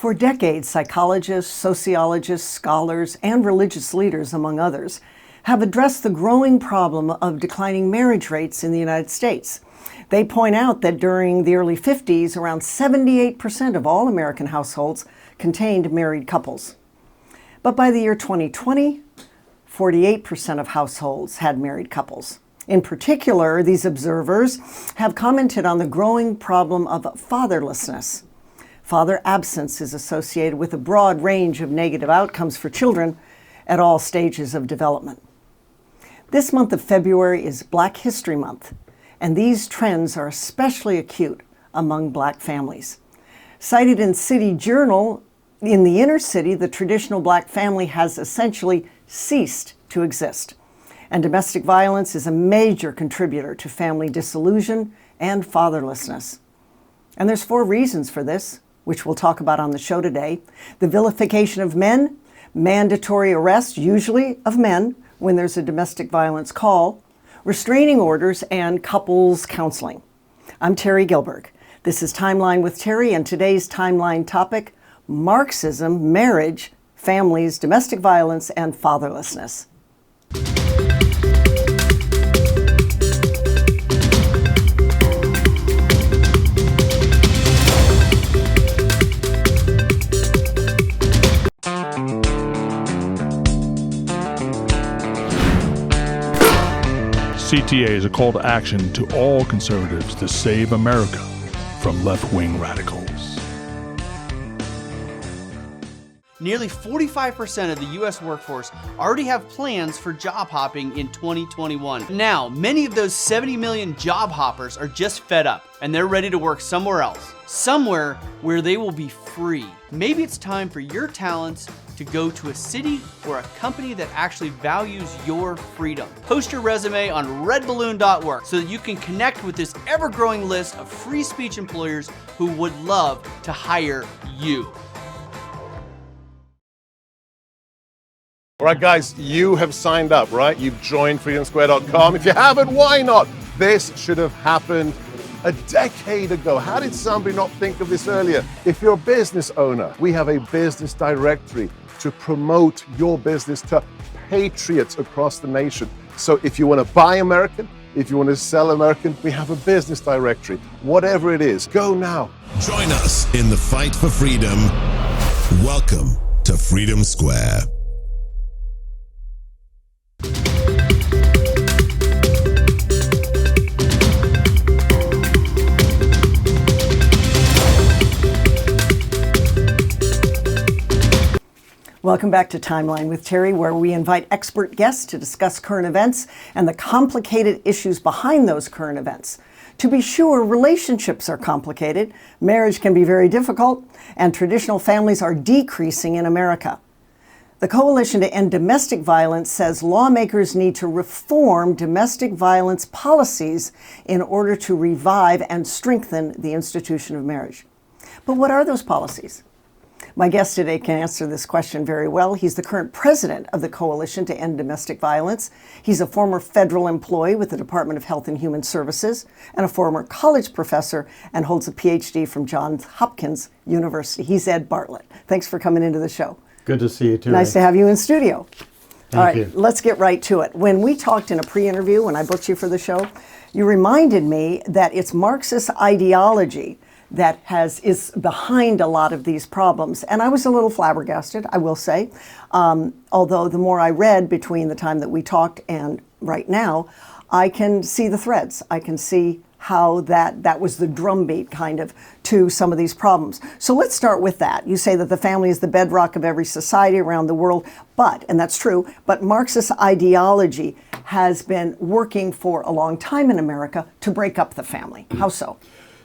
For decades, psychologists, sociologists, scholars, and religious leaders, among others, have addressed the growing problem of declining marriage rates in the United States. They point out that during the early 50s, around 78% of all American households contained married couples. But by the year 2020, 48% of households had married couples. In particular, these observers have commented on the growing problem of fatherlessness. Father absence is associated with a broad range of negative outcomes for children at all stages of development. This month of February is Black History Month, and these trends are especially acute among Black families. Cited in City Journal, in the inner city, the traditional Black family has essentially ceased to exist, and domestic violence is a major contributor to family disillusion and fatherlessness. And there's 4 reasons for this, which we'll talk about on the show today. The vilification of men, mandatory arrest, usually of men, when there's a domestic violence call, restraining orders, and couples counseling. I'm Terry Gilberg. This is Timeline with Terry, and today's Timeline topic, Marxism, marriage, families, domestic violence, and fatherlessness. CTA is a call to action to all conservatives to save America from left-wing radicals. Nearly 45% of the U.S. workforce already have plans for job hopping in 2021. Now, many of those 70 million job hoppers are just fed up, and they're ready to work somewhere else, somewhere where they will be free. Maybe it's time for your talents to go to a city or a company that actually values your freedom. Post your resume on redballoon.org so that you can connect with this ever-growing list of free speech employers who would love to hire you. All right, guys, you have signed up, right? You've joined freedomsquare.com. If you haven't, why not? This should have happened a decade ago. How did somebody not think of this earlier? If you're a business owner, we have a business directory to promote your business to patriots across the nation. So if you want to buy American, if you want to sell American, we have a business directory. Whatever it is, go now. Join us in the fight for freedom. Welcome to Freedom Square. Welcome back to Timeline with Terry, where we invite expert guests to discuss current events and the complicated issues behind those current events. To be sure, relationships are complicated, marriage can be very difficult, and traditional families are decreasing in America. The Coalition to End Domestic Violence says lawmakers need to reform domestic violence policies in order to revive and strengthen the institution of marriage. But what are those policies? My guest today can answer this question very well. He's the current president of the Coalition to End Domestic Violence. He's a former federal employee with the Department of Health and Human Services and a former college professor and holds a PhD from Johns Hopkins University. He's Ed Bartlett. Thanks for coming into the show. Good to see you too. Nice to have you in studio. Thank All right, you. let's get right to it. When we talked in a pre-interview, when I booked you for the show, you reminded me that it's Marxist ideology that is behind a lot of these problems. And I was a little flabbergasted, I will say. Although the more I read between the time that we talked and right now, I can see the threads. I can see how that was the drumbeat kind of to some of these problems. So let's start with that. You say that the family is the bedrock of every society around the world, and that's true, but Marxist ideology has been working for a long time in America to break up the family. How so?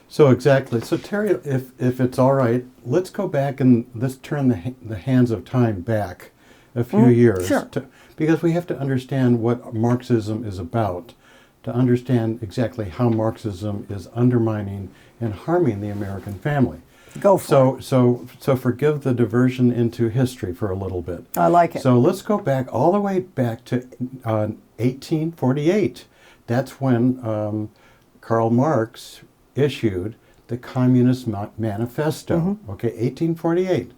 So exactly. So Terry, if it's all right, let's go back and let's turn the hands of time back a few years. Sure. Because we have to understand what Marxism is about, to understand exactly how Marxism is undermining and harming the American family. Go for it. So forgive the diversion into history for a little bit. I like it. So let's go back all the way back to 1848. That's when Karl Marx issued the Communist Manifesto, okay, 1848.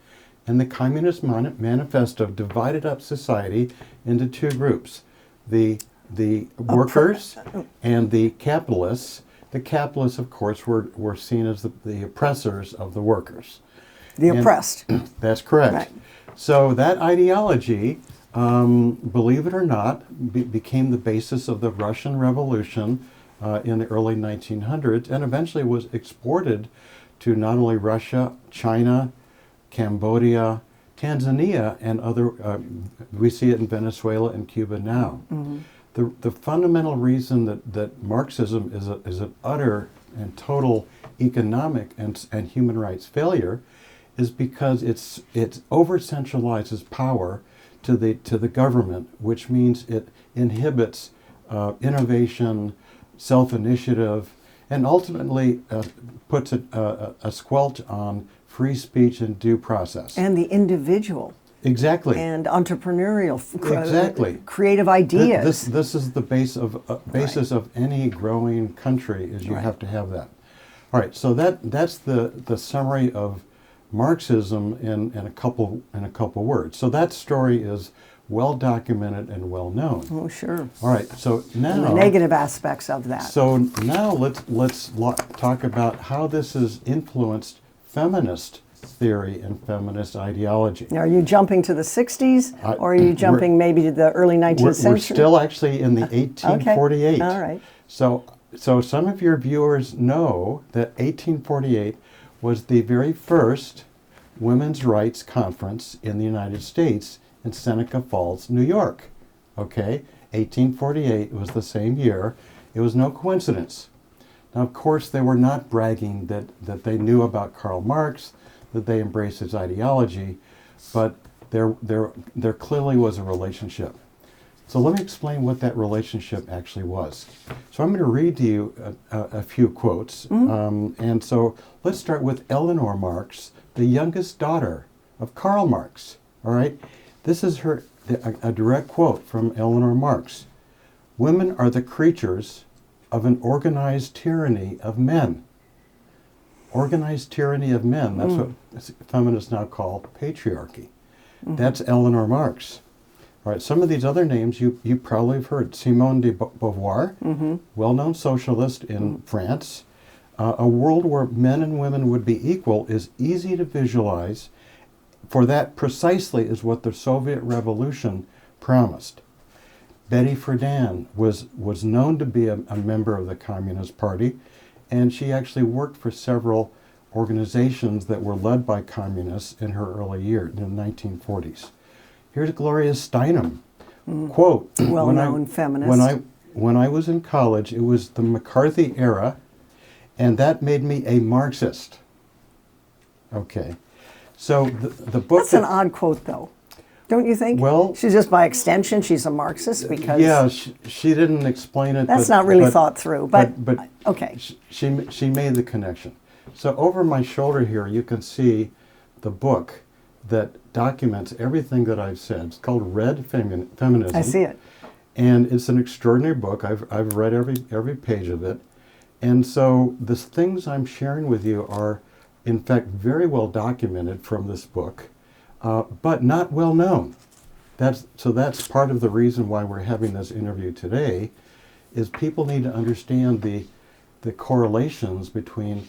And the Communist Manifesto divided up society into two groups, the workers and the capitalists. The capitalists, of course, were seen as the oppressors of the workers. The oppressed. That's correct. Right. So that ideology, believe it or not, became the basis of the Russian Revolution in the early 1900s, and eventually was exported to not only Russia, China, Cambodia, Tanzania, and other. We see it in Venezuela and Cuba now. Mm-hmm. The fundamental reason that Marxism is an utter and total economic and human rights failure is because it over centralizes power to the government, which means it inhibits innovation, self-initiative, and ultimately puts a squelch on free speech and due process. And the individual. Exactly. And entrepreneurial, Exactly. creative ideas. This is the basis of any growing country, is you Right. have to have that. All right, so that's the summary of Marxism in a couple words. So that story is well documented and well known. Oh, sure. All right, so now And the negative aspects of that. So now let's talk about how this has influenced feminist theory and feminist ideology. Now, are you jumping to the 60s, or are you jumping maybe to the early 19th century? We're still actually in the 1848. Okay. All right. So some of your viewers know that 1848 was the very first women's rights conference in the United States in Seneca Falls, New York. Okay? 1848 was the same year. It was no coincidence. Now, of course, they were not bragging that they knew about Karl Marx, that they embraced his ideology, but there clearly was a relationship. So let me explain what that relationship actually was. So I'm going to read to you a few quotes. And so let's start with Eleanor Marx, the youngest daughter of Karl Marx. All right? This is a direct quote from Eleanor Marx. "Women are the creatures of an organized tyranny of men." Organized tyranny of men, that's what feminists now call patriarchy. That's Eleanor Marx. All right, some of these other names you probably have heard. Simone de Beauvoir, well-known socialist in France. A world where men and women would be equal is easy to visualize, for that precisely is what the Soviet Revolution promised. Betty Friedan was known to be a member of the Communist Party, and she actually worked for several organizations that were led by communists in her early years, in the 1940s. Here's Gloria Steinem. Quote, Well-known feminist. When I was in college, it was the McCarthy era, and that made me a Marxist. Okay. So the book... That's an odd quote, though. Don't you think? Well... She's just by extension, she's a Marxist because... Yeah, she didn't explain it. That's not really thought through, but okay. She made the connection. So over my shoulder here, you can see the book that documents everything that I've said. It's called Red Feminism. I see it. And it's an extraordinary book. I've read every page of it. And so the things I'm sharing with you are, in fact, very well documented from this book, but not well known. That's part of the reason why we're having this interview today, is people need to understand the correlations between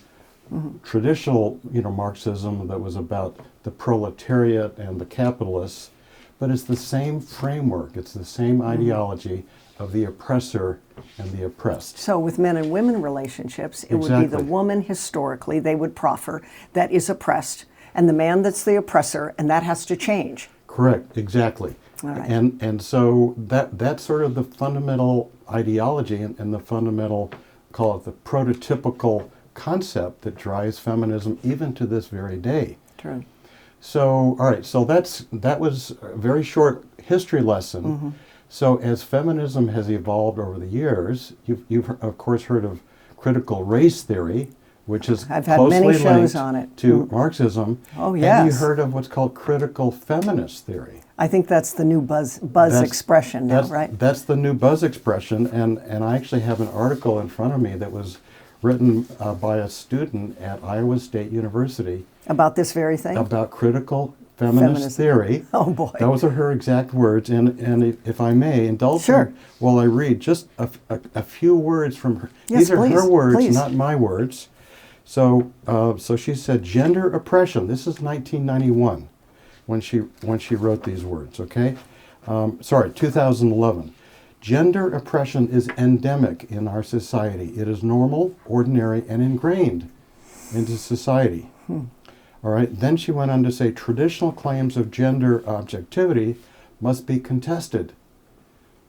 traditional, Marxism that was about the proletariat and the capitalists, but it's the same framework, it's the same ideology of the oppressor and the oppressed. So with men and women relationships, it would be the woman historically, they would proffer, that is oppressed, and the man that's the oppressor, and that has to change. Correct, exactly. All right. And so that's sort of the fundamental ideology and the fundamental, call it the prototypical concept that drives feminism even to this very day. True. So, all right, so that was a very short history lesson. So as feminism has evolved over the years, you've of course heard of critical race theory, which is I've had closely many shows linked on it. to Marxism. Oh, Have yes. you heard of what's called critical feminist theory? I think that's the new buzz expression now, right? That's the new buzz expression, and I actually have an article in front of me that was written by a student at Iowa State University About this very thing? about critical feminist theory. Oh, boy. Those are her exact words. And if I may indulge Sure. me while I read just a few words from her. Yes, These are please, her words, please. not my words. So she said, gender oppression. This is 1991 when she wrote these words, okay? 2011. Gender oppression is endemic in our society. It is normal, ordinary, and ingrained into society. All right. Then she went on to say traditional claims of gender objectivity must be contested,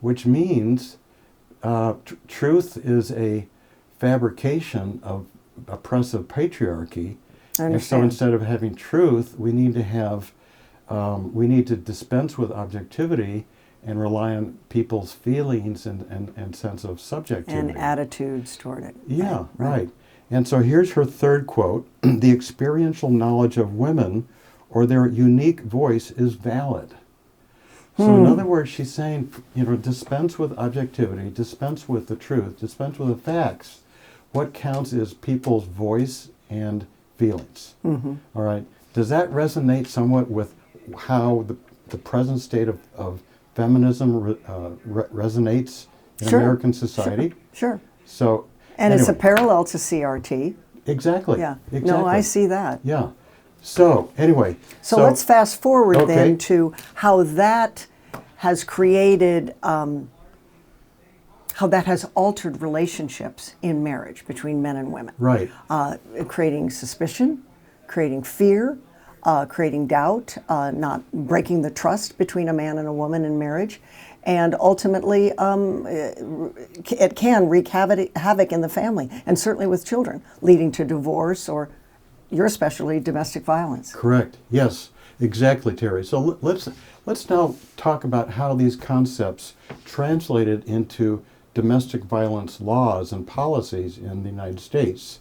which means truth is a fabrication of oppressive patriarchy. I And so understand. instead of having truth, we need to dispense with objectivity and rely on people's feelings and sense of subjectivity. And attitudes toward it. Yeah, right. And so here's her third quote. The experiential knowledge of women or their unique voice is valid. So in other words, she's saying, dispense with objectivity, dispense with the truth, dispense with the facts. What counts is people's voice and feelings. All right. Does that resonate somewhat with how the present state of feminism resonates in Sure, American society? Sure. So, And it's a anyway. parallel to CRT. Exactly. Yeah. Exactly. No, I see that. Yeah. So anyway. So let's fast forward okay. then to how that has created, how that has altered relationships in marriage between men and women. Right. Creating suspicion, creating fear, creating doubt, not breaking the trust between a man and a woman in marriage. And ultimately, it can wreak havoc in the family, and certainly with children, leading to divorce or, your specialty, domestic violence. Correct. Yes. Exactly, Terry. So let's now talk about how these concepts translated into domestic violence laws and policies in the United States.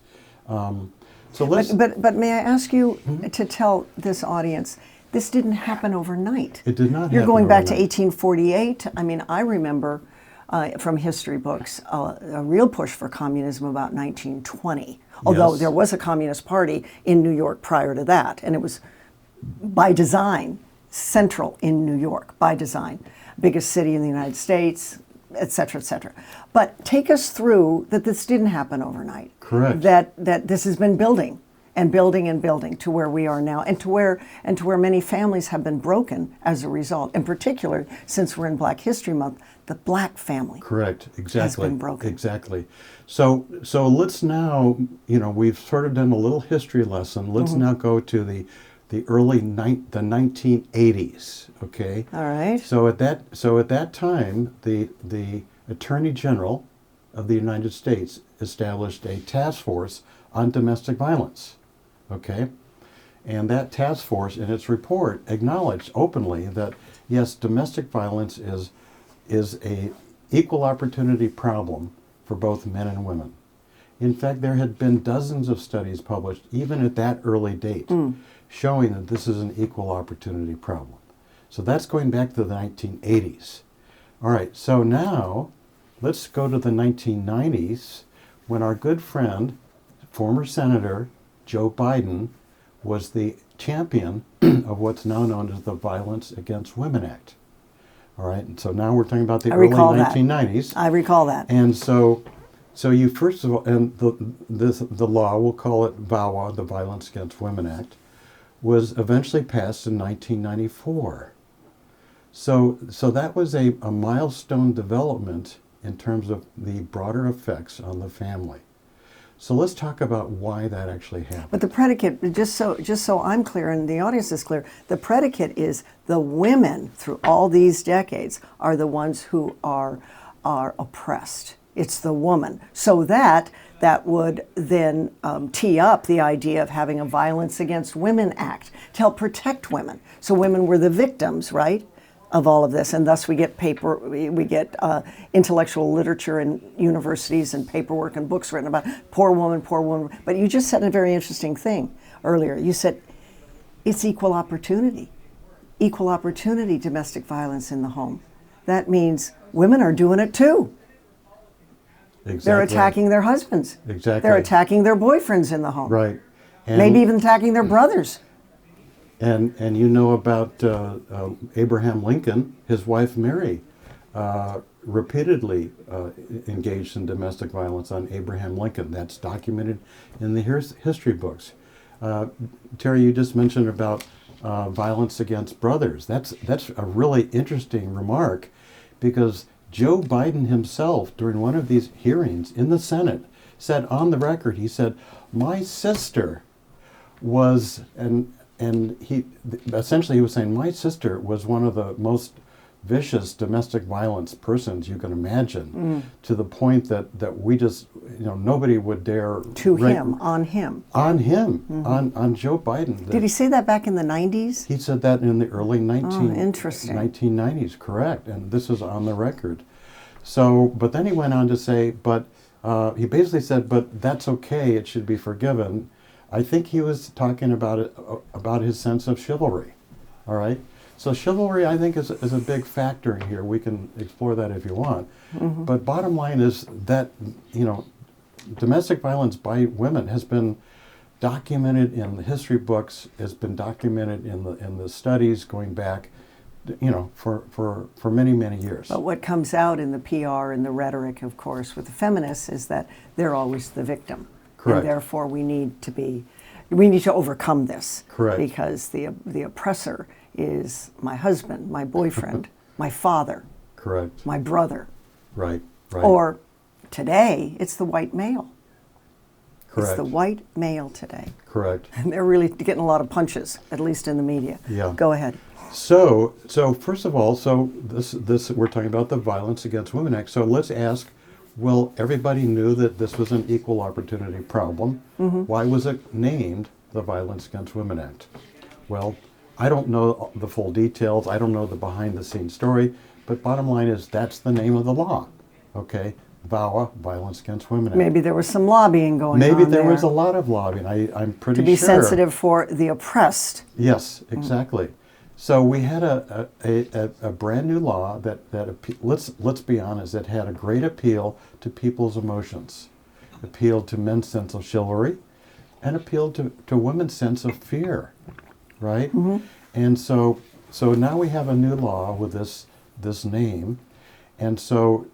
So let's. But may I ask you to tell this audience, this didn't happen overnight. It did not You're happen going back to overnight. 1848. I mean, I remember from history books a real push for communism about 1920. Although Yes. there was a Communist Party in New York prior to that, and it was by design central in New York, by design, biggest city in the United States, et cetera, et cetera. But take us through that this didn't happen overnight. Correct. That this has been building and building and building to where we are now, and to where many families have been broken as a result. In particular, since we're in Black History Month, the Black family. Correct. Exactly. been broken. Exactly. So let's now, we've sort of done a little history lesson. Let's now go to the early the 1980s. Okay. All right. So at that time, the Attorney General of the United States established a task force on domestic violence. Okay. And that task force, in its report, acknowledged openly that yes, domestic violence is a equal opportunity problem for both men and women. In fact, there had been dozens of studies published, even at that early date, showing that this is an equal opportunity problem. So that's going back to the 1980s. All right, so now let's go to the 1990s when our good friend, former Senator Joe Biden, was the champion of what's now known as the Violence Against Women Act. All right, and so now we're talking about the early recall that. 1990s. I recall that. And so you first of all, and the law, we'll call it VAWA, the Violence Against Women Act, was eventually passed in 1994. So that was a milestone development in terms of the broader effects on the family. So let's talk about why that actually happened. But the predicate, just so I'm clear and the audience is clear, the predicate is the women through all these decades are the ones who are oppressed. It's the woman. So that would then tee up the idea of having a Violence Against Women Act to help protect women. So women were the victims, right, of all of this, and thus we get intellectual literature in universities and paperwork and books written about poor woman, poor woman. But you just said a very interesting thing earlier. You said it's equal opportunity domestic violence in the home. That means women are doing it too. Exactly. They're attacking their husbands. Exactly. They're attacking their boyfriends in the home. Right. And, Maybe even attacking their brothers. And you know about Abraham Lincoln, his wife Mary, repeatedly engaged in domestic violence on Abraham Lincoln. That's documented in the history books. Terry, you just mentioned about violence against brothers. That's a really interesting remark, because Joe Biden himself, during one of these hearings in the Senate, said on the record, he said, my sister was, and he essentially he was saying, my sister was one of the most vicious domestic violence persons you can imagine, to the point that we just, nobody would dare On him. On Joe Biden. Did he say that back in the 90s? He said that in the early interesting. 1990s, correct, and this is on the record. So, but then he went on to say, but he basically said, but that's okay, it should be forgiven. I think he was talking about his sense of chivalry, all right? So chivalry, I think, is a big factor in here. We can explore that if you want. But bottom line is that, domestic violence by women has been documented in the history books, has been documented in the studies going back, for many, many years. But what comes out in the PR and the rhetoric, of course, with the feminists is that they're always the victim. Correct. And therefore we need to overcome this. Correct. Because the oppressor is my husband, my boyfriend, my father, Correct. my brother. Right. Or today, it's the white male. Correct. It's the white male today. Correct. And they're really getting a lot of punches, at least in the media. Yeah. Go ahead. So first of all, this we're talking about the Violence Against Women Act. So let's ask, well, everybody knew that this was an equal opportunity problem. Why was it named the Violence Against Women Act? Well, I don't know the full details. I don't know the behind-the-scenes story. But bottom line is that's the name of the law, okay? VAWA, Violence Against Women Act. Maybe there was some lobbying going on Maybe there was a there lot of lobbying. I'm pretty sure. to be sensitive for the oppressed. Yes, exactly. So we had a brand new law that let's be honest, it had a great appeal to people's emotions, appealed to men's sense of chivalry, and appealed to women's sense of fear, right? And so now we have a new law with this name, and so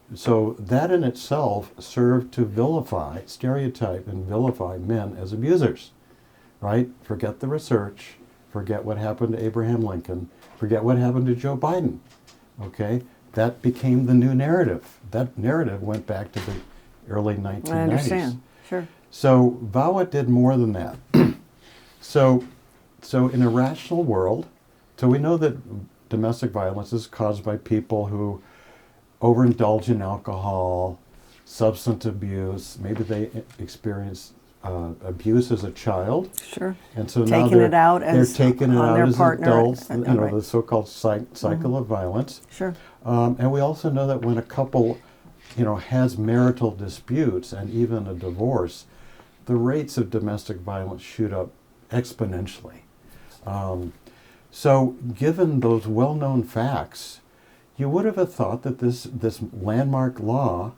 that in itself served to vilify, stereotype, and vilify men as abusers, right? Forget the research. Forget what happened to Abraham Lincoln. Forget what happened to Joe Biden. Okay? That became the new narrative. That narrative went back to the early 1990s. I understand. Sure. So VAWA did more than that. So in a rational world, so we know that domestic violence is caused by people who overindulge in alcohol, substance abuse, maybe they experience abuse as a child. Sure. And so taking now it out they're as taking it on out their as partner. adults, Right. the so-called cycle of violence. Sure. And we also know that when a couple, has marital disputes and even a divorce, the rates of domestic violence shoot up exponentially. So given those well-known facts, you would have thought that this landmark law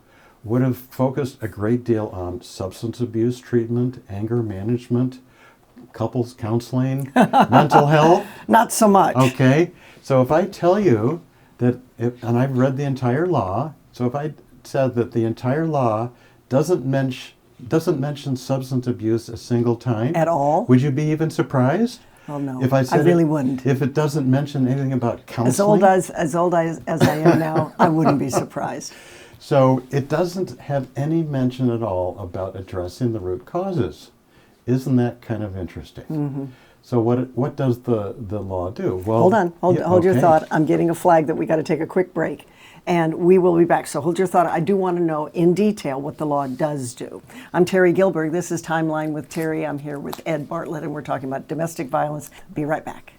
would have focused a great deal on substance abuse treatment, anger management, couples counseling, mental health. Not so much. Okay, so if I tell you that, and I've read the entire law, so if I said that the entire law doesn't mention substance abuse a single time At all? would you be even surprised? Oh no, If I said really wouldn't. If it doesn't mention anything about counseling, As old as I am now, I wouldn't be surprised. so it doesn't have any mention at all about addressing the root causes. Isn't that kind of interesting? So what does the law do? Well, Hold on, hold your okay. thought. I'm getting a flag that we got to take a quick break, and we will be back. So hold your thought. I do want to know in detail what the law does do. I'm Terry Gilberg. This is Timeline with Terry. I'm here with Ed Bartlett, and we're talking about domestic violence. Be right back.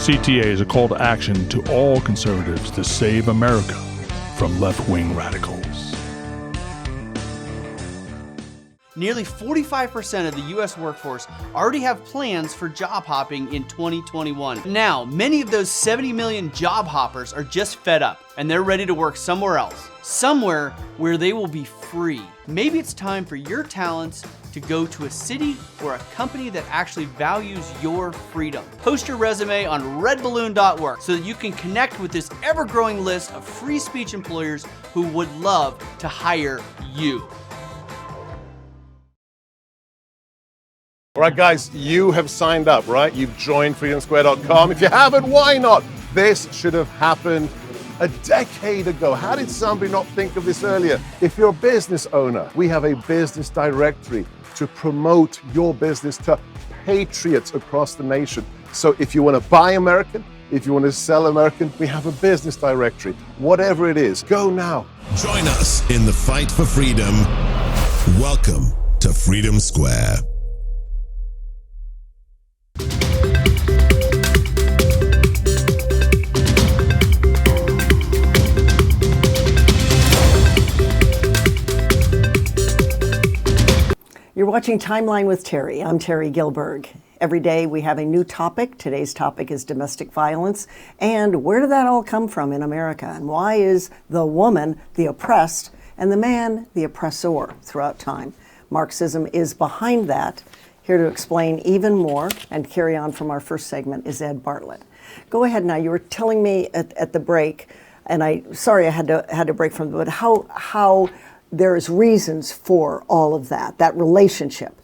CTA is a call to action to all conservatives to save America from left-wing radicals. Nearly 45% of the US workforce already have plans for job hopping in 2021. Now, many of those 70 million job hoppers are just fed up and they're ready to work somewhere else, somewhere where they will be free. Maybe it's time for your talents to go to a city or a company that actually values your freedom. Post your resume on redballoon.org so that you can connect with this ever-growing list of free speech employers who would love to hire you. All right, guys, you have signed up, right? You've joined freedomsquare.com. If you haven't, why not? This should have happened a decade ago. How did somebody not think of this earlier? If you're a business owner, we have a business directory to promote your business to patriots across the nation. So if you want to buy American, if you want to sell American, we have a business directory. Whatever it is, go now. Join us in the fight for freedom. Welcome to Freedom Square. You're watching Timeline with Terry. I'm Terry Gilberg. Every day we have a new topic. Today's topic is domestic violence. And where did that all come from in America? And why is the woman the oppressed and the man the oppressor throughout time? Marxism is behind that. Here to explain even more and carry on from our first segment is Ed Bartlett. Go ahead now. You were telling me at the break, and I had to break from it, but how there's reasons for all of that relationship.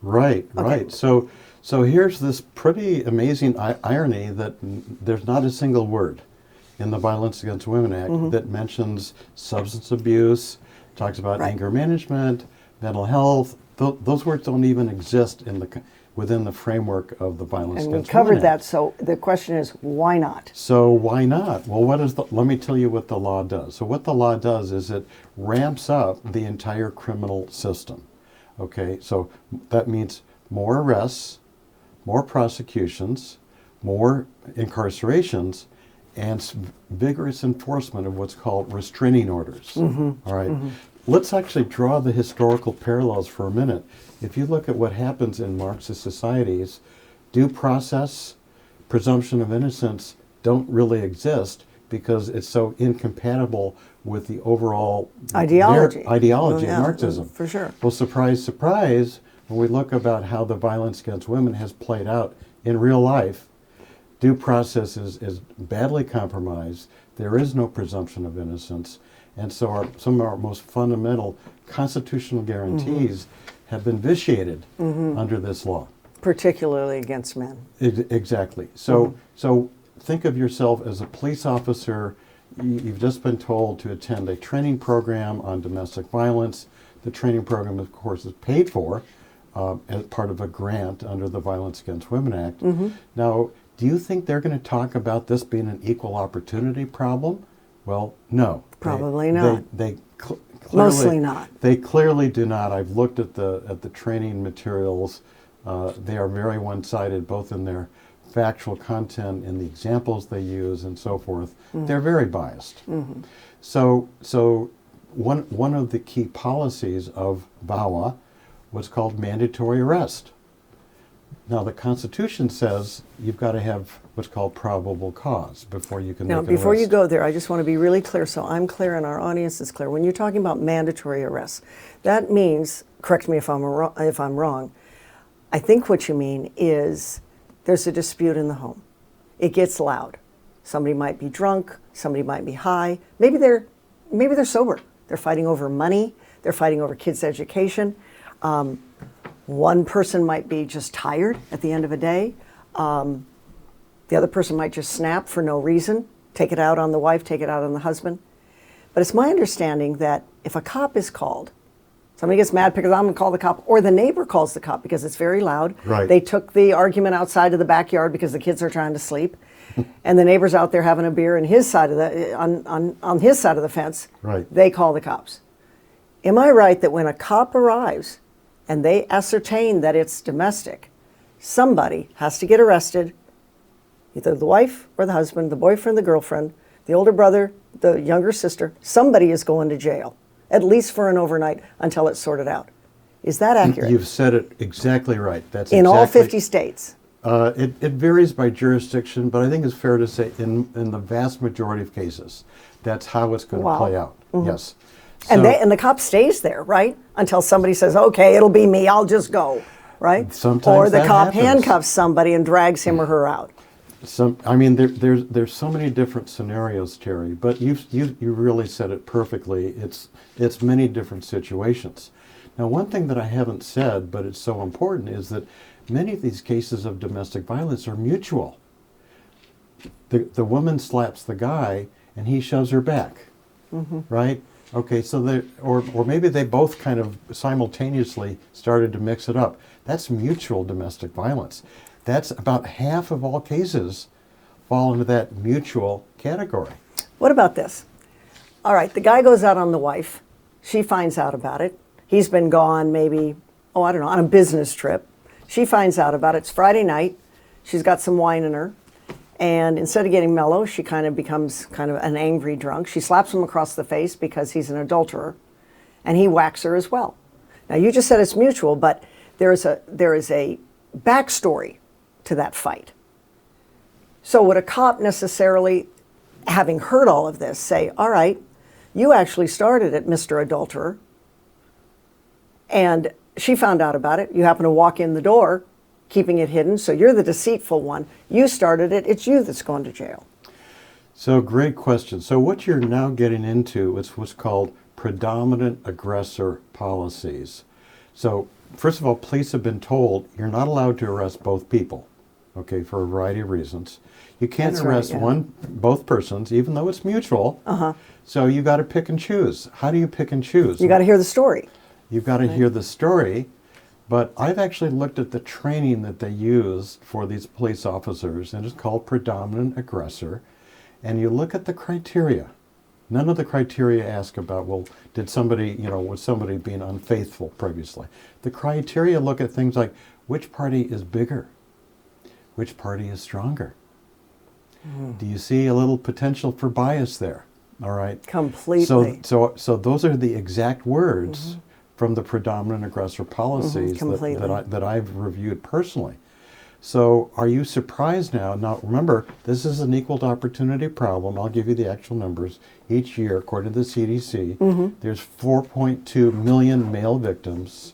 Right, Okay. right. So here's this pretty amazing irony that there's not a single word in the Violence Against Women Act that mentions substance abuse, talks about anger management, mental health. Those words don't even exist within the framework of the Violence And we Against covered Women that, Act. so the question is, why not? So why not? Well, let me tell you what the law does. So what the law does is it ramps up the entire criminal system. Okay, so that means more arrests, more prosecutions, more incarcerations, and vigorous enforcement of what's called restraining orders. All right. Let's actually draw the historical parallels for a minute. If you look at what happens in Marxist societies, due process, presumption of innocence don't really exist because it's so incompatible with the overall Ideology. ideology of Marxism. For sure. Well, surprise, surprise, when we look about how the violence against women has played out in real life, due process is badly compromised. There is no presumption of innocence. And so some of our most fundamental constitutional guarantees have been vitiated under this law. Particularly against men. Exactly. So think of yourself as a police officer. You've just been told to attend a training program on domestic violence. The training program, of course, is paid for as part of a grant under the Violence Against Women Act. Now, do you think they're going to talk about this being an equal opportunity problem? Well, no. Probably not. They Mostly not. They clearly do not. I've looked at the training materials. They are very one-sided, both in their factual content and the examples they use and so forth. They're very biased. So one of the key policies of VAWA was called mandatory arrest. Now, the Constitution says you've got to have what's called probable cause before you can Now, make an before you arrest. go there, I just want to be really clear, so I'm clear and our audience is clear. When you're talking about mandatory arrests, that means, correct me if I'm wrong, I think what you mean is there's a dispute in the home. It gets loud. Somebody might be drunk, somebody might be high, maybe they're sober. They're fighting over money, they're fighting over kids' education. One person might be just tired at the end of a day. The other person might just snap for no reason, take it out on the wife, take it out on the husband. But it's my understanding that if a cop is called, somebody gets mad because I'm going to call the cop, or the neighbor calls the cop because it's very loud. Right. They took the argument outside of the backyard because the kids are trying to sleep, and the neighbor's out there having a beer on his side of the fence. Right. They call the cops. Am I right that when a cop arrives and they ascertain that it's domestic, somebody has to get arrested, either the wife or the husband, the boyfriend, the girlfriend, the older brother, the younger sister, somebody is going to jail, at least for an overnight until it's sorted out. Is that accurate? You've said it exactly right. That's in exactly, all 50 states. It varies by jurisdiction, but I think it's fair to say in the vast majority of cases, that's how it's going to play out. Yes. And the cop stays there, right? Until somebody says, okay, it'll be me, I'll just go, right? Sometimes or the that cop happens. handcuffs somebody and drags him or her out. There's so many different scenarios, Terry, but you really said it perfectly. It's many different situations. Now, one thing that I haven't said, but it's so important, is that many of these cases of domestic violence are mutual. The woman slaps the guy and he shoves her back, right? Okay, so or maybe they both kind of simultaneously started to mix it up. That's mutual domestic violence. That's about half of all cases fall into that mutual category. What about this? All right, the guy goes out on the wife. She finds out about it. He's been gone maybe, on a business trip. She finds out about it. It's Friday night. She's got some wine in her. And instead of getting mellow, she kind of becomes kind of an angry drunk. She slaps him across the face because he's an adulterer. And he whacks her as well. Now, you just said it's mutual, but there is a backstory to that fight. So would a cop necessarily, having heard all of this, say, all right, you actually started it, Mr. Adulterer, and she found out about it. You happen to walk in the door, keeping it hidden, so you're the deceitful one. You started it. It's you that's going to jail. So great question. So what you're now getting into is what's called predominant aggressor policies. So first of all, police have been told you're not allowed to arrest both people, okay, for a variety of reasons. You can't arrest both persons, even though it's mutual. So you got to pick and choose. How do you pick and choose? You got to hear the story. You've got to hear the story, but I've actually looked at the training that they used for these police officers, and it's called predominant aggressor. And you look at the criteria. None of the criteria ask about, well, did somebody, was somebody being unfaithful previously? The criteria look at things like, which party is bigger? Which party is stronger? Do you see a little potential for bias there? All right. Completely. So those are the exact words from the predominant aggressor policies that I've reviewed personally. So are you surprised now? Now remember, this is an equal opportunity problem. I'll give you the actual numbers. Each year, according to the CDC, there's 4.2 million male victims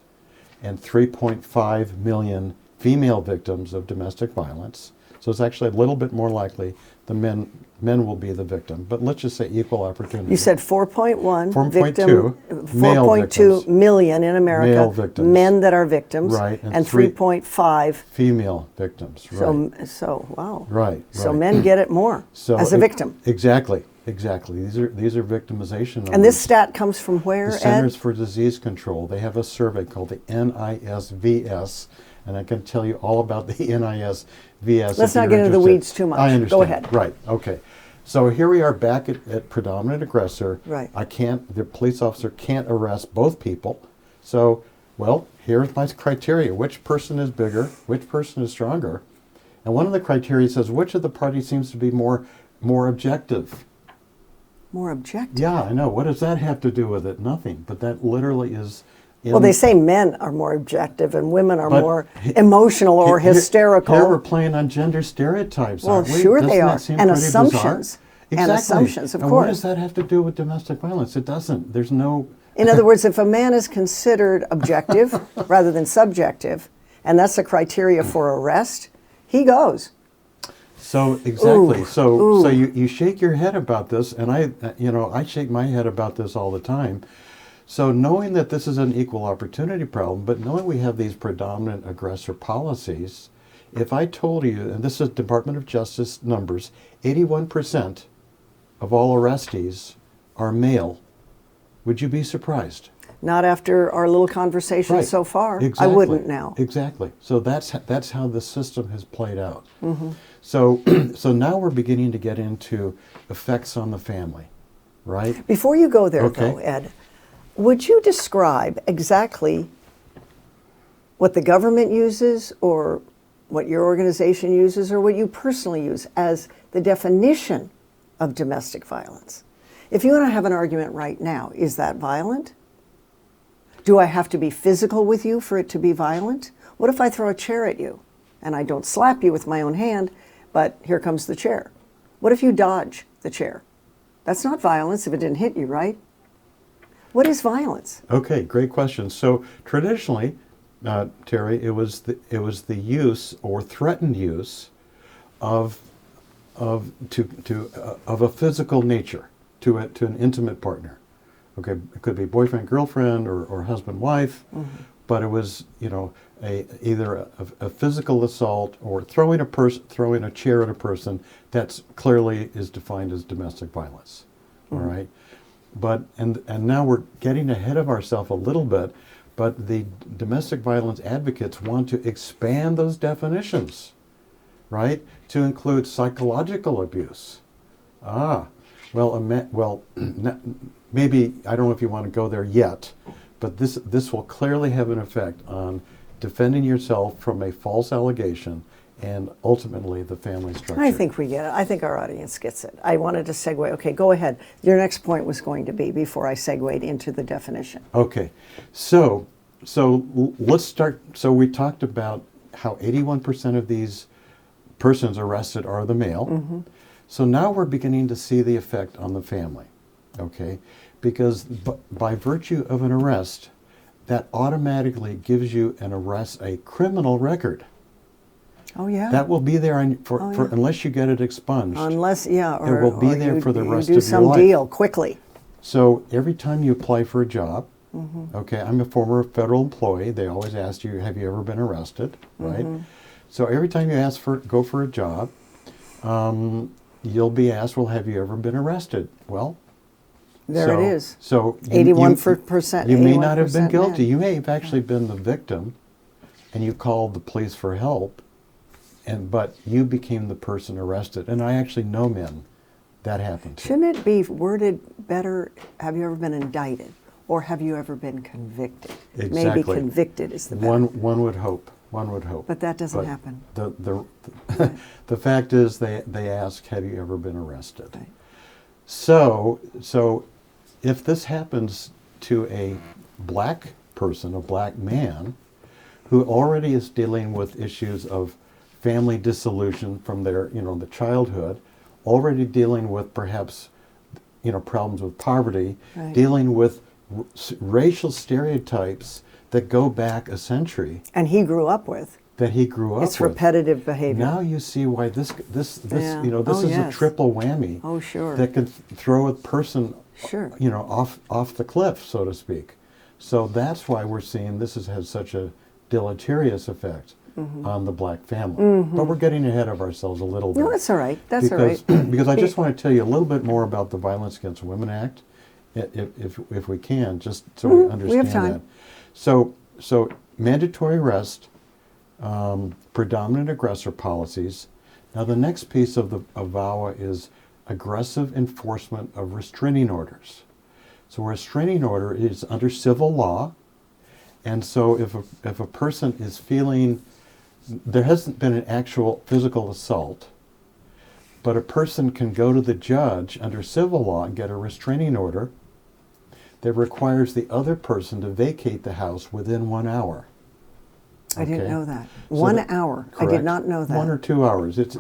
and 3.5 million female victims of domestic violence. So it's actually a little bit more likely the men will be the victim. But let's just say equal opportunity. You said 4.1 4.2 million in America, male victims. Men that are victims, right, and 3.5 female victims. Right. So wow. Right. So men get it more as a victim. Exactly. These are victimization numbers. And this stat comes from where, the Centers for Disease Control. They have a survey called the NISVS, and I can tell you all about the NISVS. Let's not get into the weeds too much. I understand. Go ahead. Right. Okay. So here we are back at predominant aggressor. Right. The police officer can't arrest both people. So, well, here's my criteria. Which person is bigger? Which person is stronger? And one of the criteria says, which of the parties seems to be more objective? More objective? Yeah, I know. What does that have to do with it? Nothing. But that literally is... Well, they say men are more objective and women are more emotional or hysterical. Here we're playing on gender stereotypes, aren't we? Sure Doesn't they that are. seem And pretty assumptions. bizarre? And Exactly. assumptions, of and course. What does that have to do with domestic violence? It doesn't. There's no... In other words, if a man is considered objective rather than subjective, and that's the criteria for arrest, he goes. So exactly. Ooh. So you shake your head about this, and I shake my head about this all the time. So knowing that this is an equal opportunity problem, but knowing we have these predominant aggressor policies, if I told you, and this is Department of Justice numbers, 81% of all arrestees are male, would you be surprised? Not after our little conversation so far. Exactly. I wouldn't now. Exactly. So that's how the system has played out. So now we're beginning to get into effects on the family, right? Before you go there, though, Ed, would you describe exactly what the government uses or what your organization uses or what you personally use as the definition of domestic violence. If you and I have an argument right now, is that violent? Do I have to be physical with you for it to be violent? What if I throw a chair at you and I don't slap you with my own hand, but here comes the chair? What if you dodge the chair? That's not violence if it didn't hit you, right? What is violence? Okay, great question. So traditionally, Terry, it was the use or threatened use of a physical nature to an intimate partner. Okay, it could be boyfriend, girlfriend, or husband, wife, but it was either a physical assault or throwing a chair at a person. That's clearly is defined as domestic violence. All right, but and now we're getting ahead of ourselves a little bit. But the domestic violence advocates want to expand those definitions, right, to include psychological abuse. Maybe, I don't know if you want to go there yet, but this will clearly have an effect on defending yourself from a false allegation and ultimately the family structure. I think we get it. I think our audience gets it. I wanted to segue. Okay, go ahead. Your next point was going to be before I segued into the definition. Okay, so let's start. So we talked about how 81% of these persons arrested are the male. So now we're beginning to see the effect on the family, okay? Because by virtue of an arrest, that automatically gives you a criminal record. Oh yeah. That will be there unless you get it expunged. Unless, yeah, it will be there for the rest of your life. You do some deal quickly. So every time you apply for a job, okay, I'm a former federal employee. They always ask you, have you ever been arrested, right? So every time you go for a job, you'll be asked, well, have you ever been arrested? Well, there it is. So 81%. You may not have been guilty. You may have actually been the victim, and you called the police for help, but you became the person arrested. And I actually know men that happened to. Shouldn't it be worded better, have you ever been indicted? Or have you ever been convicted? Exactly. Maybe convicted is the better. One would hope. One would hope. But that doesn't happen. The fact is they ask, have you ever been arrested? Right. So if this happens to a black person, a black man, who already is dealing with issues of family dissolution from their, the childhood, already dealing with perhaps, problems with poverty, Right. dealing with racial stereotypes that go back a century. And he grew up with. That he grew up with. It's repetitive behavior. Now you see why this Yeah. is Yes. a triple whammy. Oh, sure. That could throw a person, Sure. off the cliff, so to speak. So that's why we're seeing this has such a deleterious effect on the black family. But we're getting ahead of ourselves a little bit. No, that's all right. That's all right. Because I just want to tell you a little bit more about the Violence Against Women Act, if we can, just so we understand we have time. that. So mandatory arrest, predominant aggressor policies. Now the next piece of VAWA is aggressive enforcement of restraining orders. So a restraining order is under civil law, and so if a person is feeling, there hasn't been an actual physical assault, but a person can go to the judge under civil law and get a restraining order that requires the other person to vacate the house within 1 hour. I didn't know that. So 1 hour. Correct. I did not know that. 1 or 2 hours. It's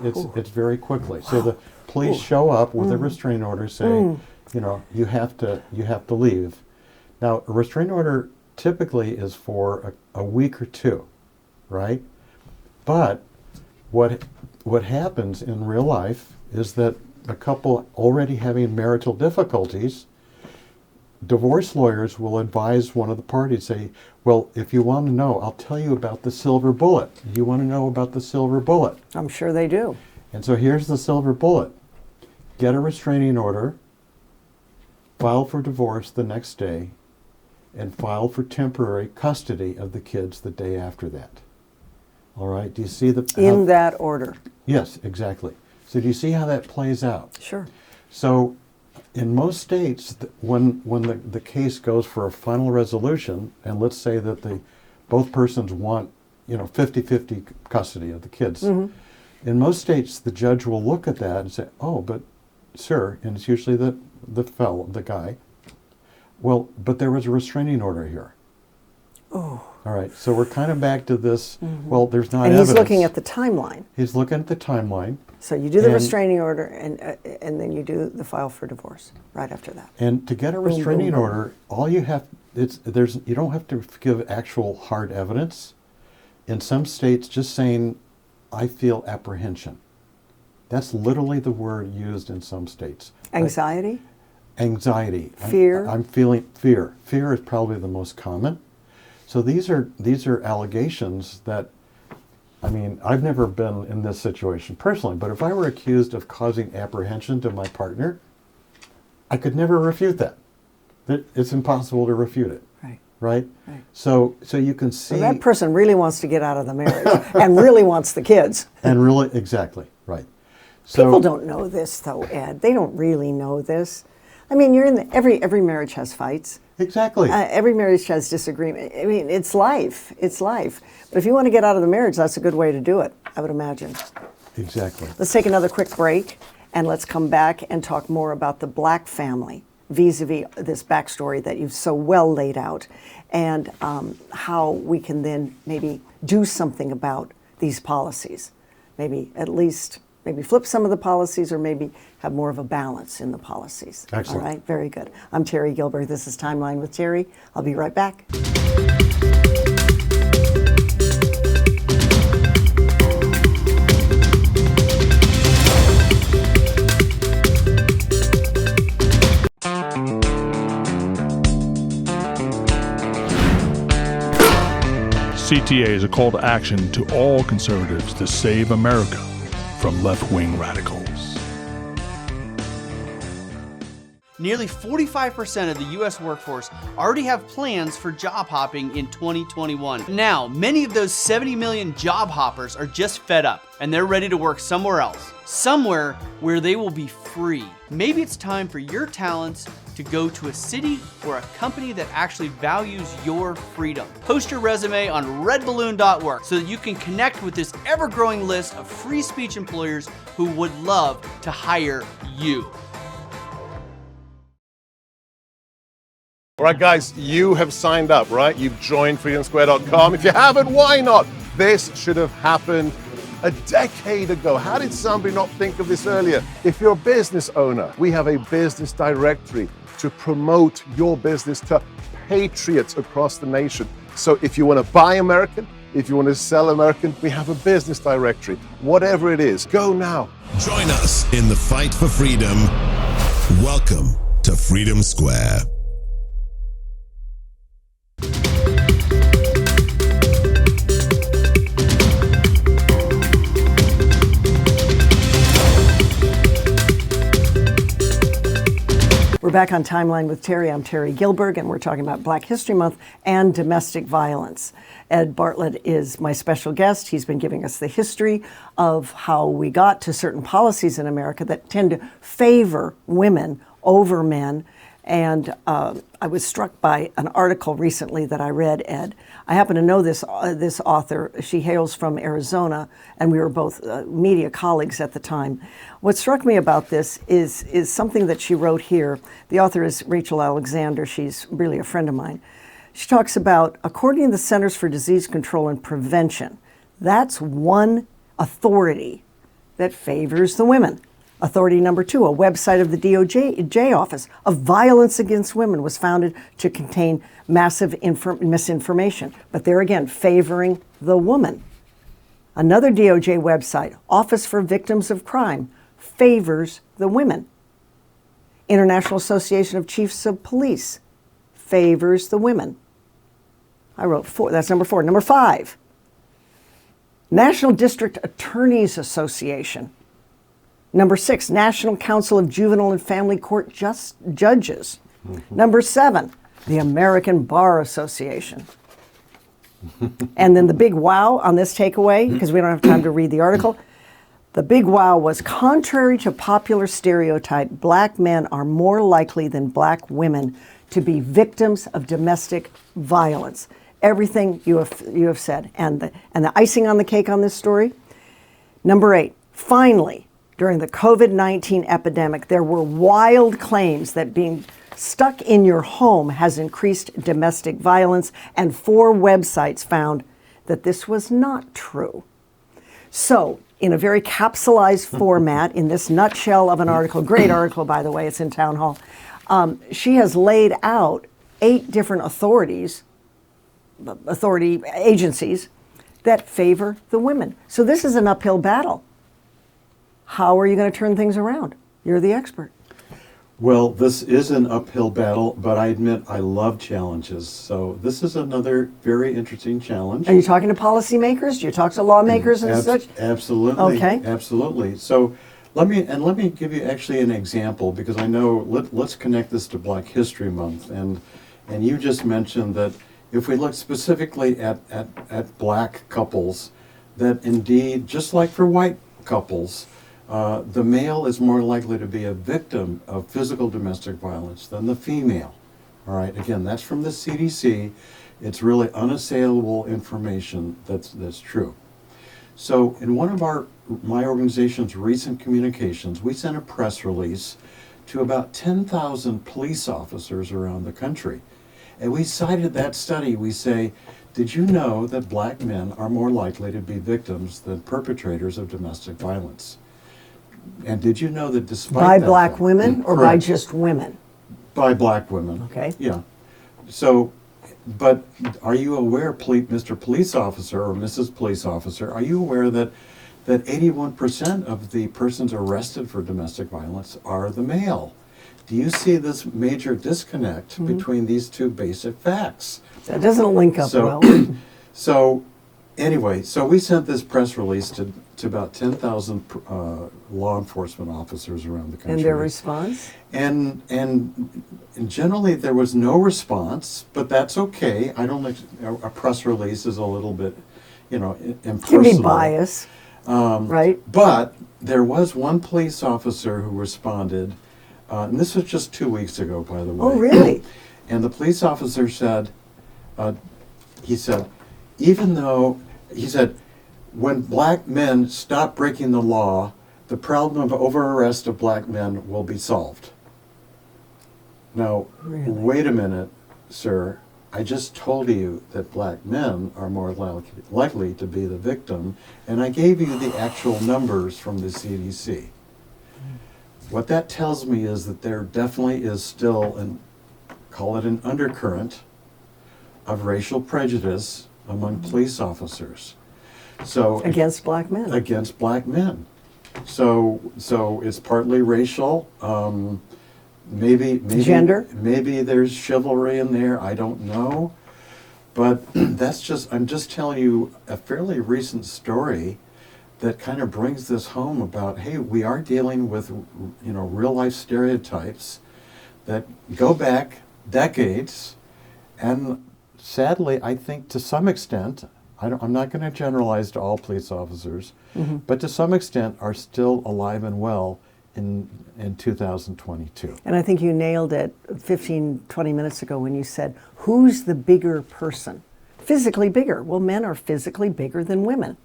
very quickly. So the police show up with a restraining order saying, you have to leave. Now a restraining order typically is for a week or two, right? But what happens in real life is that a couple already having marital difficulties, divorce lawyers will advise one of the parties, say, well, if you want to know, I'll tell you about the silver bullet. You want to know about the silver bullet? I'm sure they do. And so here's the silver bullet. Get a restraining order, file for divorce the next day, and file for temporary custody of the kids the day after that. All right, do you see In that order. Yes, exactly. So do you see how that plays out? Sure. So in most states, when the case goes for a final resolution, and let's say that both persons want 50-50 custody of the kids, in most states the judge will look at that and say, oh, but sir, and it's usually the fellow, the guy. Well, but there was a restraining order here. Oh. All right, so we're kind of back to this, well, there's not And evidence. he's looking at the timeline. He's looking at the timeline. So you do the And- restraining order, and then you do the file for divorce right after that. And to get a boom, restraining boom. order, all you have, you don't have to give actual hard evidence. In some states, just saying, I feel apprehension. That's literally the word used in some states. Anxiety? Anxiety. Fear? I'm feeling fear. Fear is probably the most common. So these are allegations that, I mean, I've never been in this situation personally, but if I were accused of causing apprehension to my partner, I could never refute that. It's impossible to refute it. Right. Right? Right. So you can see. So that person really wants to get out of the marriage and really wants the kids. And really, exactly, right. So, People don't know this, though, Ed. They don't really know this. I mean, you're in every marriage has fights. Exactly. Every marriage has disagreement. I mean, it's life. It's life. But if you want to get out of the marriage, that's a good way to do it, I would imagine. Exactly. Let's take another quick break, and let's come back and talk more about the Black family, vis-a-vis this backstory that you've so well laid out, and how we can then maybe do something about these policies. Maybe at least flip some of the policies, or maybe have more of a balance in the policies. Excellent. All right, very good. I'm Terry Gilbert. This is Timeline with Terry. I'll be right back. CTA is a call to action to all conservatives to save America from left-wing radicals. Nearly 45% of the US workforce already have plans for job hopping in 2021. Now, many of those 70 million job hoppers are just fed up and they're ready to work somewhere else, somewhere where they will be free. Maybe it's time for your talents to go to a city or a company that actually values your freedom. Post your resume on redballoon.work so that you can connect with this ever-growing list of free speech employers who would love to hire you. All right, guys, you have signed up, right? You've joined freedomsquare.com. If you haven't, why not? This should have happened a decade ago. How did somebody not think of this earlier? If you're a business owner, we have a business directory to promote your business to patriots across the nation. So if you want to buy American, if you want to sell American, we have a business directory. Whatever it is, go now. Join us in the fight for freedom. Welcome to Freedom Square. We're back on Timeline with Terry. I'm Terry Gilbert, and we're talking about Black History Month and domestic violence. Ed Bartlett is my special guest. He's been giving us the history of how we got to certain policies in America that tend to favor women over men. And I was struck by an article recently that I read, Ed. I happen to know this author. She hails from Arizona, and we were both media colleagues at the time. What struck me about this is something that she wrote here. The author is Rachel Alexander. She's really a friend of mine. She talks about, according to the Centers for Disease Control and Prevention, that's one authority that favors the women. Authority number 2, a website of the DOJ Office of Violence Against Women was founded to contain massive misinformation, but there again, favoring the woman. Another DOJ website, Office for Victims of Crime, favors the women. International Association of Chiefs of Police favors the women. I wrote 4, that's number 4. Number 5, National District Attorneys Association. Number 6, National Council of Juvenile and Family Court Judges. Number 7, the American Bar Association. And then the big wow on this takeaway, because we don't have time to read the article, the big wow was, contrary to popular stereotype, black men are more likely than black women to be victims of domestic violence. Everything you have said. And the icing on the cake on this story. Number 8, finally, During the COVID-19 epidemic, there were wild claims that being stuck in your home has increased domestic violence, and 4 websites found that this was not true. So, in a very capsulized format, in this nutshell of an article, great article, by the way, it's in Town Hall, she has laid out 8 different authority agencies that favor the women. So this is an uphill battle. How are you going to turn things around? You're the expert. Well, this is an uphill battle, but I admit I love challenges. So this is another very interesting challenge. Are you talking to policymakers? Do you talk to lawmakers and such? Absolutely. Okay. Absolutely. So let me give you actually an example, because I know let's connect this to Black History Month, and you just mentioned that if we look specifically at black couples, that indeed, just like for white couples, the male is more likely to be a victim of physical domestic violence than the female. All right, again, that's from the CDC. It's really unassailable information that's true. So in one of my organization's recent communications, we sent a press release to about 10,000 police officers around the country. And we cited that study. We say, did you know that black men are more likely to be victims than perpetrators of domestic violence? And did you know that despite By that black fact- women or by Correct. just women? By black women. Okay. Yeah. So, but are you aware, Mr. Police Officer or Mrs. Police Officer, are you aware that 81% of the persons arrested for domestic violence are the male? Do you see this major disconnect between these two basic facts? That doesn't link up So- well. So, anyway, so we sent this press release to about 10,000 law enforcement officers around the country. And their response? And generally there was no response, but that's okay. I don't a press release is a little bit, impersonal. Can be biased, right? But there was one police officer who responded, and this was just 2 weeks ago, by the way. Oh, really? And the police officer said, he said, when black men stop breaking the law, the problem of over-arrest of black men will be solved. Now, Really? Wait a minute, sir. I just told you that black men are more likely to be the victim, and I gave you the actual numbers from the CDC. What that tells me is that there definitely is still call it an undercurrent of racial prejudice among police officers. So Against black men. against black men. So it's partly racial. Maybe Gender? Maybe there's chivalry in there. I don't know. But I'm just telling you a fairly recent story that kind of brings this home about, hey, we are dealing with real life stereotypes that go back decades, and sadly, I think to some extent, I'm not going to generalize to all police officers, but to some extent are still alive and well in 2022. And I think you nailed it 15, 20 minutes ago when you said, who's the bigger person? Physically bigger. Well, men are physically bigger than women.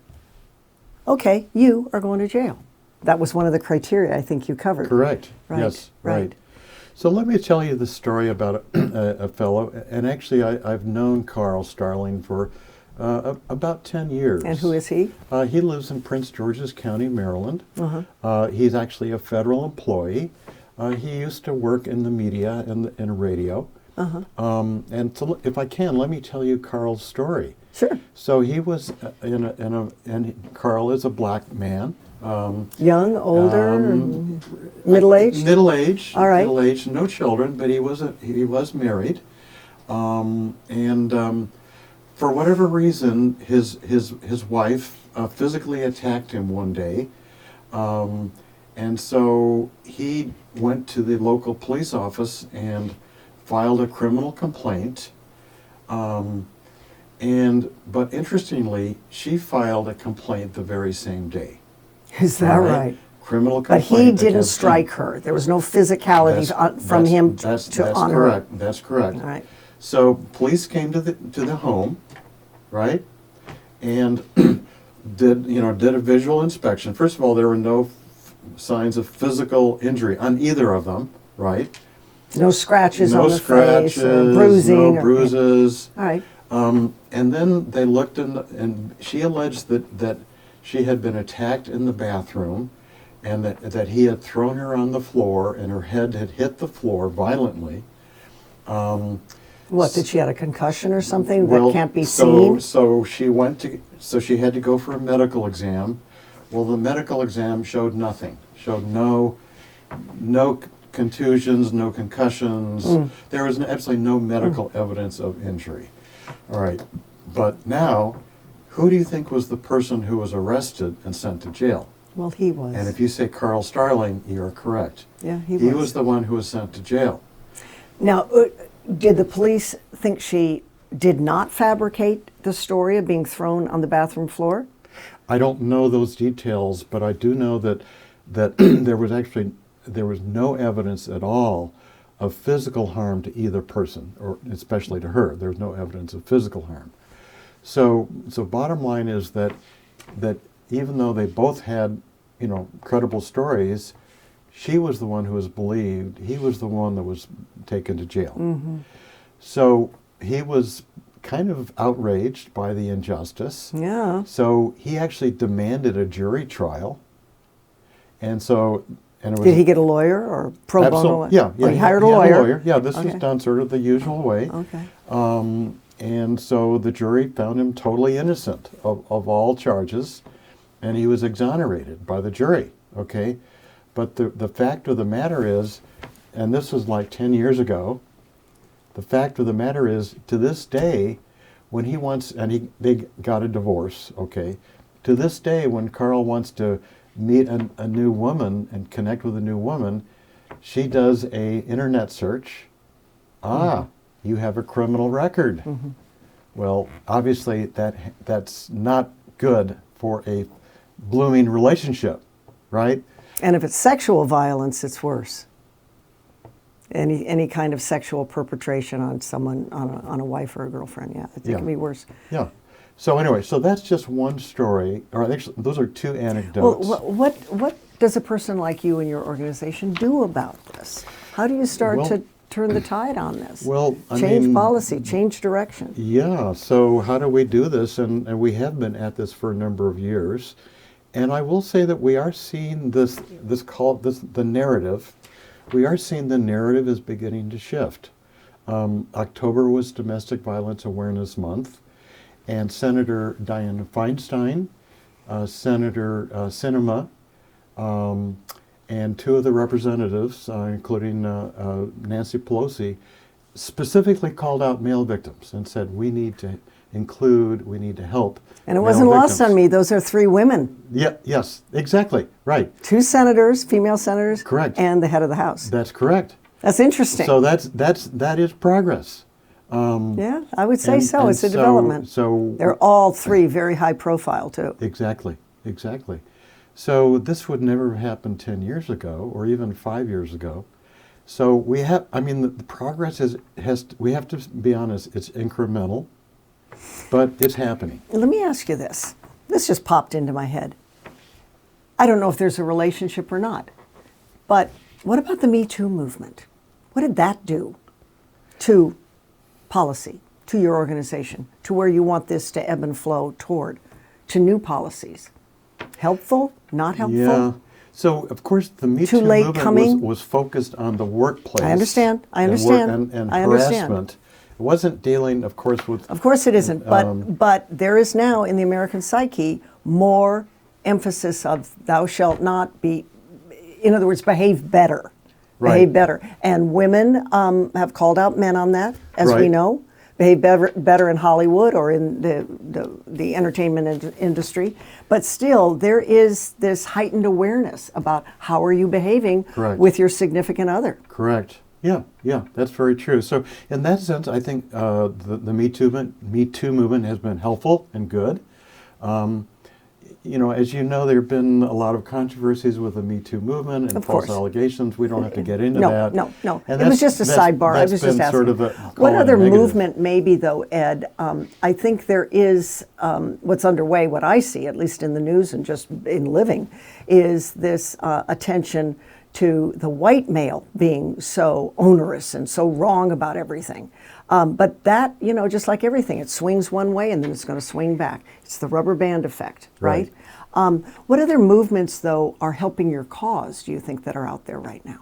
Okay, you are going to jail. That was one of the criteria I think you covered. Correct. Right, Yes, right. right. So let me tell you the story about a fellow, and actually I've known Carl Starling for about 10 years. And who is he? He lives in Prince George's County, Maryland. He's actually a federal employee. He used to work in the media and in radio. And so if I can, let me tell you Carl's story. Sure. So he was and Carl is a black man. Young, older, middle-aged? Middle age. All right. Middle aged, no children, but he was married, and for whatever reason, his wife physically attacked him one day, and so he went to the local police office and filed a criminal complaint. But interestingly, she filed a complaint the very same day. Is that right? Criminal But complaint. he didn't against him. strike her. There was no physicality from him That's to honor correct. her. That's correct. All right. So police came to the home, right, and did a visual inspection. First of all, there were no signs of physical injury on either of them, right? No scratches No on the scratches, face, or bruising. no bruises. All right. And then they looked and she alleged that she had been attacked in the bathroom, and that he had thrown her on the floor and her head had hit the floor violently. What, that she had a concussion or something Well, that can't be seen? So she had to go for a medical exam. Well, the medical exam showed nothing. Showed no contusions, no concussions. There was absolutely no medical evidence of injury. All right, but now, who do you think was the person who was arrested and sent to jail? Well, he was. And if you say Carl Starling, you're correct. Yeah, he He was. was the one who was sent to jail. Now, did the police think she did not fabricate the story of being thrown on the bathroom floor? I don't know those details, but I do know that there was no evidence at all of physical harm to either person, or especially to her. There was no evidence of physical harm. So bottom line is that even though they both had, credible stories, she was the one who was believed. He was the one that was taken to jail. Mm-hmm. So he was kind of outraged by the injustice. Yeah. So he actually demanded a jury trial. And it was, Did he get a lawyer or pro bono? Yeah. Or he hired a had lawyer? Yeah, this was Okay. done sort of the usual way. Okay. And so the jury found him totally innocent of all charges, and he was exonerated by the jury, okay? But the fact of the matter is, and this was like 10 years ago, the fact of the matter is, to this day, when he wants, they got a divorce, okay? To this day, when Carl wants to meet a new woman and connect with a new woman, she does a internet search. You have a criminal record. Mm-hmm. Well, obviously that's not good for a blooming relationship, right? And if it's sexual violence, it's worse. Any kind of sexual perpetration on someone, on a wife or a girlfriend, yeah, it can be worse. Yeah. So anyway, so that's just one story, or actually, those are two anecdotes. Well, what does a person like you and your organization do about this? How do you start to turn the tide on this? Well, change policy, change direction. Yeah, so how do we do this? And we have been at this for a number of years. And I will say that we are seeing the narrative. We are seeing the narrative is beginning to shift. October was Domestic Violence Awareness Month, and Senator Dianne Feinstein, Senator Sinema, and two of the representatives, including Nancy Pelosi, specifically called out male victims and said, we need to help. And it wasn't male lost victims. on me, those are three women. Yeah, yes, exactly, right. Two senators, female senators. Correct. And the head of the House. That's correct. That's interesting. So that is progress. Yeah, I would say and- so. and It's a so- development. so- They're all three very high profile, too. Exactly. So this would never have happened 10 years ago or even 5 years ago. So the progress we have to be honest, it's incremental, but it's happening. Let me ask you this. This just popped into my head. I don't know if there's a relationship or not, but what about the Me Too movement? What did that do to policy, to your organization, to where you want this to ebb and flow toward, to new policies? Helpful? Not helpful? Yeah. So, of course, the Me Too Too late movement coming? was focused on the workplace. I understand. And I understand. harassment. It wasn't dealing, of course, with... Of course it isn't, but there is now in the American psyche more emphasis of thou shalt not be, in other words, behave better. Right. Behave better. And women have called out men on that, as we Right. know. Behave better in Hollywood or in the entertainment industry. But still, there is this heightened awareness about how are you behaving Correct. with your significant other. Correct. Yeah, that's very true. So in that sense, I think the Me Too movement has been helpful and good. as you know, there have been a lot of controversies with the Me Too movement and Of false course. allegations. We don't have to get into No, that. no. And It was just a sidebar. I that's was been just asking. sort of a What call other in negative. movement, maybe though, Ed? I think there is what's underway. What I see, at least in the news and just in living, is this attention to the white male being so onerous and so wrong about everything. But that, just like everything, it swings one way and then it's going to swing back. It's the rubber band effect, right? What other movements, though, are helping your cause, do you think, that are out there right now?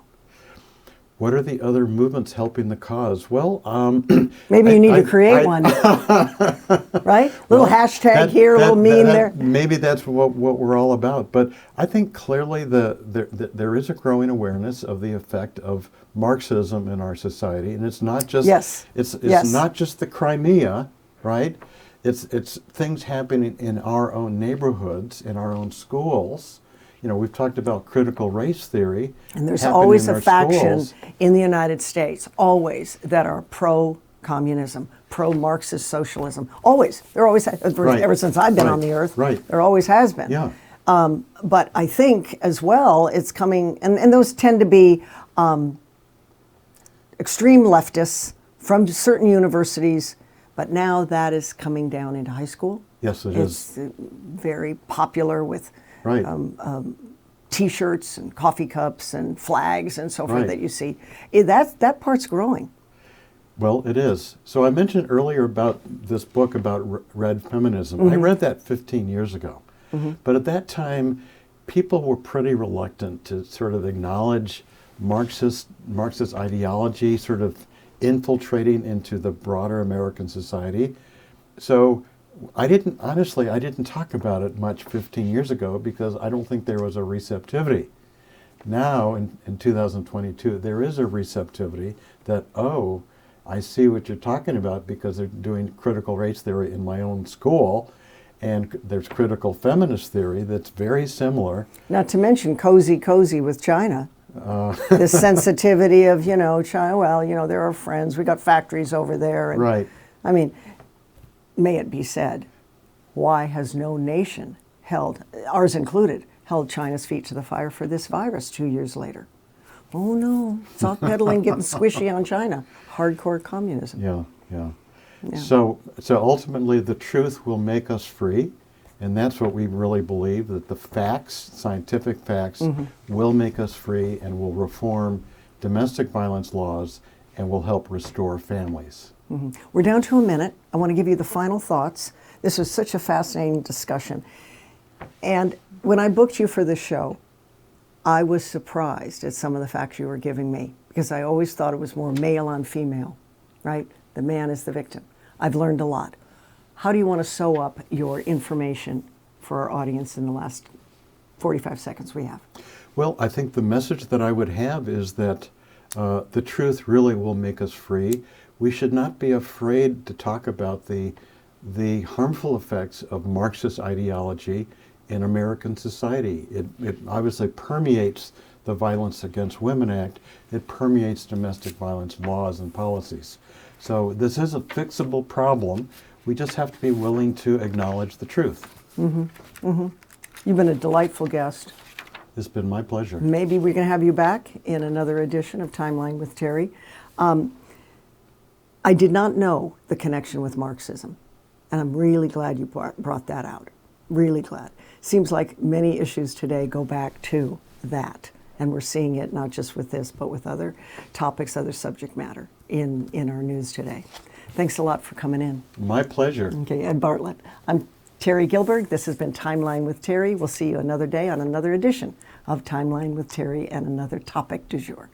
What are the other movements helping the cause? Well, Maybe you need to create one, right? Little hashtag here, a little meme there. Maybe that's what we're all about. But I think clearly there is a growing awareness of the effect of Marxism in our society, and it's not just it's not just the Crimea, right? It's things happening in our own neighborhoods, in our own schools. We've talked about critical race theory. And there's happening always in a our faction schools. in the United States, always, that are pro-communism, pro-Marxist socialism. Always. There always has, Right. ever since I've been Right. on the earth, Right. there always has been. Yeah. But I think as well, it's coming, and those tend to be extreme leftists from certain universities, but now that is coming down into high school. Yes, it is. It's very popular with Right. T-shirts and coffee cups and flags and so forth Right. that you see. That part's growing. Well, it is. So I mentioned earlier about this book about red feminism. I read that 15 years ago. But at that time, people were pretty reluctant to sort of acknowledge Marxist ideology sort of infiltrating into the broader American society. So I didn't talk about it much 15 years ago because I don't think there was a receptivity. Now, in 2022, there is a receptivity that, oh, I see what you're talking about because they're doing critical race theory in my own school, and there's critical feminist theory that's very similar. Not to mention cozy with China. The sensitivity of, China, well, they're our friends. We got factories over there. And, Right. I mean, may it be said, why has no nation ours included, held China's feet to the fire for this virus 2 years later? Oh no, soft pedaling, getting squishy on China. Hardcore communism. Yeah. So ultimately the truth will make us free, and that's what we really believe, that the facts, scientific facts, will make us free and will reform domestic violence laws and will help restore families. We're down to a minute. I want to give you the final thoughts. This was such a fascinating discussion. And when I booked you for this show, I was surprised at some of the facts you were giving me because I always thought it was more male on female, right? The man is the victim. I've learned a lot. How do you want to sew up your information for our audience in the last 45 seconds we have? Well, I think the message that I would have is that the truth really will make us free. We should not be afraid to talk about the harmful effects of Marxist ideology in American society. It obviously permeates the Violence Against Women Act. It permeates domestic violence laws and policies. So this is a fixable problem. We just have to be willing to acknowledge the truth. You've been a delightful guest. It's been my pleasure. Maybe we're going to have you back in another edition of Timeline with Terry. I did not know the connection with Marxism, and I'm really glad you brought that out. Really glad. Seems like many issues today go back to that, and we're seeing it not just with this, but with other topics, other subject matter in our news today. Thanks a lot for coming in. My pleasure. Okay, Ed Bartlett. I'm Terry Gilberg. This has been Timeline with Terry. We'll see you another day on another edition of Timeline with Terry and another topic du jour.